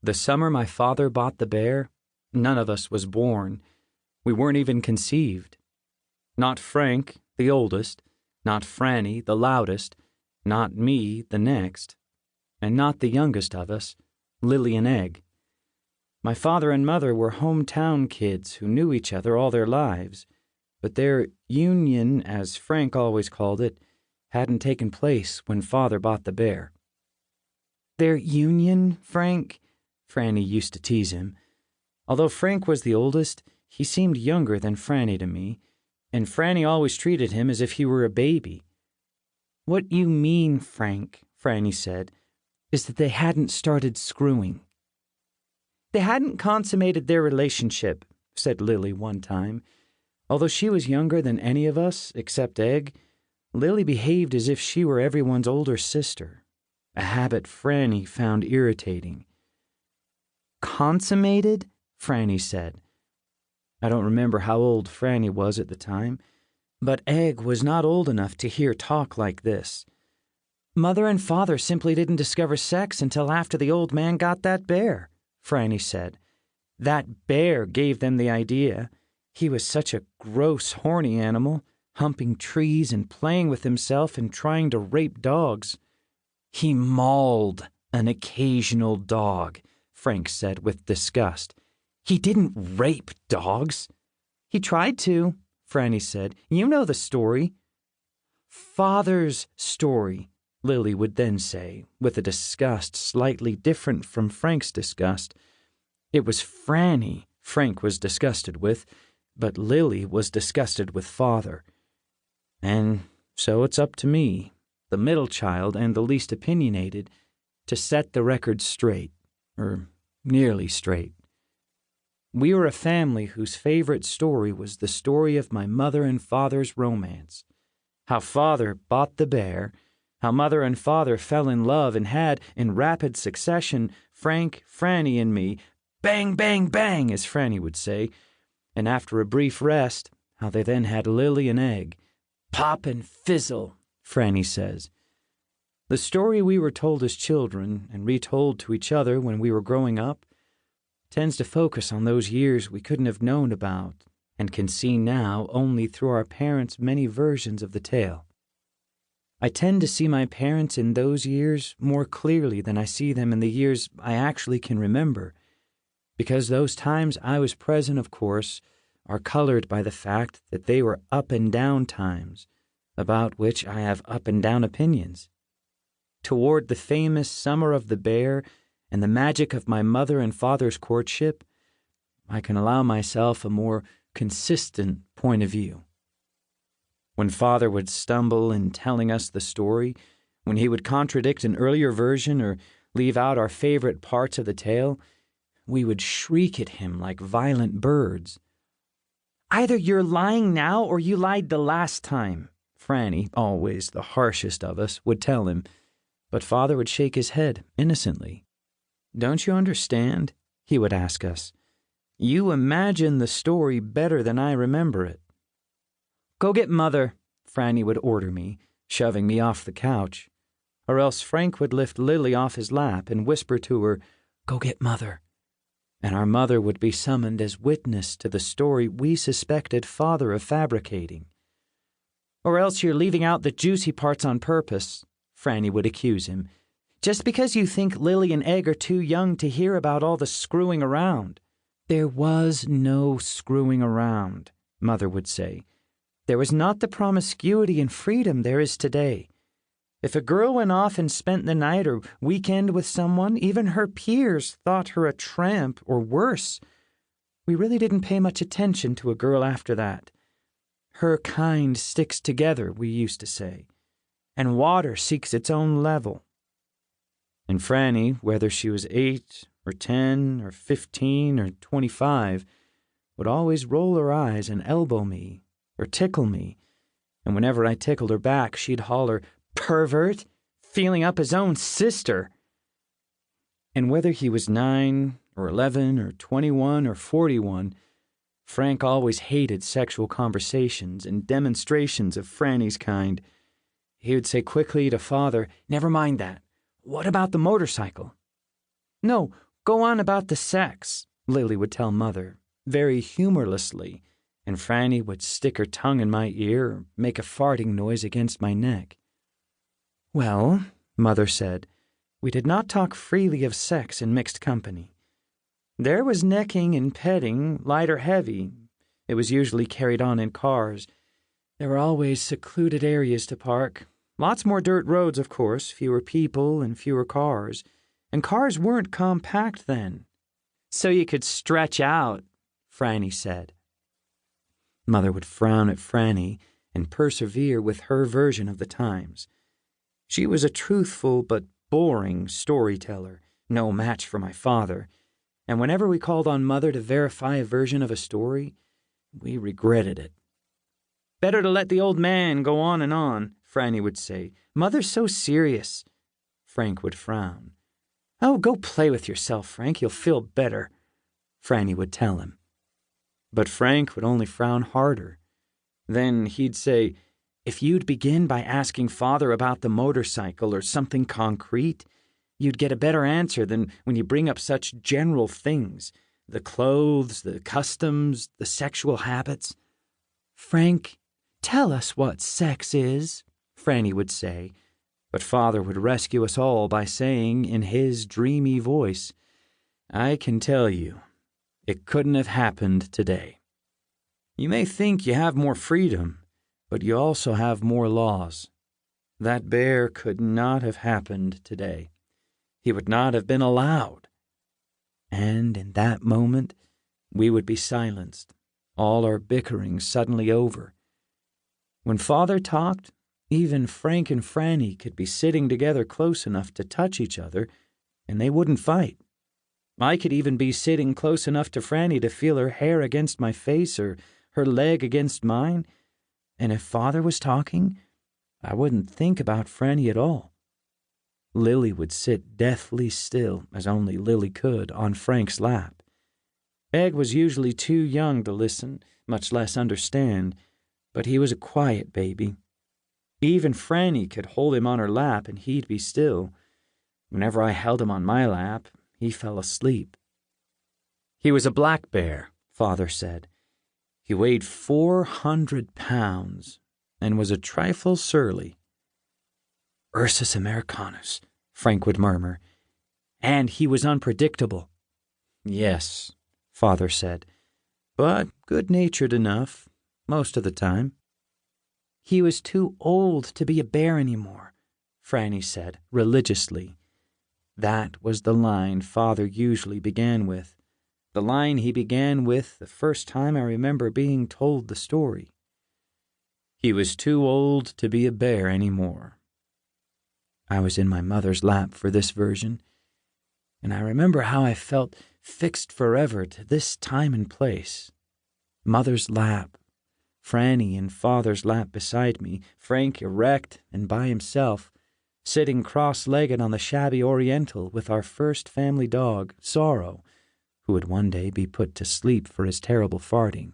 The summer my father bought the bear, none of us was born. We weren't even conceived. Not Frank, the oldest, not Franny, the loudest, not me, the next, and not the youngest of us, Lily and Egg. My father and mother were hometown kids who knew each other all their lives, but their union, as Frank always called it, hadn't taken place when father bought the bear. Their union, Frank? Franny used to tease him. Although Frank was the oldest, he seemed younger than Franny to me, and Franny always treated him as if he were a baby. What you mean, Frank, Franny said, is that they hadn't started screwing. They hadn't consummated their relationship, said Lily one time. Although she was younger than any of us, except Egg, Lily behaved as if she were everyone's older sister, a habit Franny found irritating. Consummated? Franny said. I don't remember how old Franny was at the time, but Egg was not old enough to hear talk like this. Mother and father simply didn't discover sex until after the old man got that bear, Franny said. That bear gave them the idea. He was such a gross, horny animal, humping trees and playing with himself and trying to rape dogs. He mauled an occasional dog, Frank said with disgust. He didn't rape dogs. He tried to, Franny said. You know the story. Father's story, Lily would then say, with a disgust slightly different from Frank's disgust. It was Franny Frank was disgusted with, but Lily was disgusted with father. And so it's up to me, the middle child and the least opinionated, to set the record straight, or nearly straight. We were a family whose favorite story was the story of my mother and father's romance. How father bought the bear, how mother and father fell in love and had, in rapid succession, Frank, Franny, and me, bang, bang, bang, as Franny would say, and after a brief rest, how they then had Lily and Egg. Pop and fizzle, Franny says. The story we were told as children and retold to each other when we were growing up tends to focus on those years we couldn't have known about and can see now only through our parents' many versions of the tale. I tend to see my parents in those years more clearly than I see them in the years I actually can remember, because those times I was present, of course, are colored by the fact that they were up and down times, about which I have up and down opinions. Toward the famous Summer of the Bear and the magic of my mother and father's courtship, I can allow myself a more consistent point of view. When father would stumble in telling us the story, when he would contradict an earlier version or leave out our favorite parts of the tale, we would shriek at him like violent birds. Either you're lying now or you lied the last time, Franny, always the harshest of us, would tell him, but father would shake his head innocently. Don't you understand? He would ask us. You imagine the story better than I remember it. Go get mother, Franny would order me, shoving me off the couch. Or else Frank would lift Lily off his lap and whisper to her, Go get mother. And our mother would be summoned as witness to the story we suspected father of fabricating. Or else you're leaving out the juicy parts on purpose, Franny would accuse him, just because you think Lily and Egg are too young to hear about all the screwing around. There was no screwing around, Mother would say. There was not the promiscuity and freedom there is today. If a girl went off and spent the night or weekend with someone, even her peers thought her a tramp or worse. We really didn't pay much attention to a girl after that. Her kind sticks together, we used to say, and water seeks its own level. And Franny, whether she was 8 or 10 or 15 or 25, would always roll her eyes and elbow me or tickle me, and whenever I tickled her back, she'd holler, Pervert, feeling up his own sister. And whether he was 9 or 11 or 21 or 41, Frank always hated sexual conversations and demonstrations of Franny's kind. He would say quickly to father, Never mind that. What about the motorcycle? No, Go on about the sex, Lily would tell Mother, very humorlessly, and Franny would stick her tongue in my ear or make a farting noise against my neck. Well, Mother said, we did not talk freely of sex in mixed company. There was necking and petting, light or heavy. It was usually carried on in cars. There were always secluded areas to park. Lots more dirt roads, of course, fewer people and fewer cars. And cars weren't compact then. So you could stretch out, Franny said. Mother would frown at Franny and persevere with her version of the times. She was a truthful but boring storyteller, no match for my father, and whenever we called on Mother to verify a version of a story, we regretted it. Better to let the old man go on, Franny would say. Mother's so serious. Frank would frown. Oh, go play with yourself, Frank. You'll feel better, Franny would tell him. But Frank would only frown harder. Then he'd say, if you'd begin by asking Father about the motorcycle or something concrete, you'd get a better answer than when you bring up such general things, the clothes, the customs, the sexual habits. Frank, tell us what sex is, Franny would say, but Father would rescue us all by saying in his dreamy voice, I can tell you, it couldn't have happened today. You may think you have more freedom, but you also have more laws. That bear could not have happened today. He would not have been allowed. And in that moment, we would be silenced, all our bickering suddenly over. When Father talked, even Frank and Franny could be sitting together close enough to touch each other, and they wouldn't fight. I could even be sitting close enough to Franny to feel her hair against my face or her leg against mine, and if Father was talking, I wouldn't think about Franny at all. Lily would sit deathly still, as only Lily could, on Frank's lap. Egg was usually too young to listen, much less understand, but he was a quiet baby. Even Franny could hold him on her lap and he'd be still. Whenever I held him on my lap, he fell asleep. He was a black bear, Father said. He weighed 400 pounds and was a trifle surly. Ursus Americanus, Frank would murmur. And he was unpredictable. Yes, Father said, but good-natured enough, most of the time. He was too old to be a bear anymore, Franny said, religiously. That was the line Father usually began with, the line he began with the first time I remember being told the story. He was too old to be a bear anymore. I was in my mother's lap for this version, and I remember how I felt fixed forever to this time and place. Mother's lap, Franny in Father's lap beside me, Frank erect and by himself, sitting cross-legged on the shabby Oriental with our first family dog, Sorrow, who would one day be put to sleep for his terrible farting.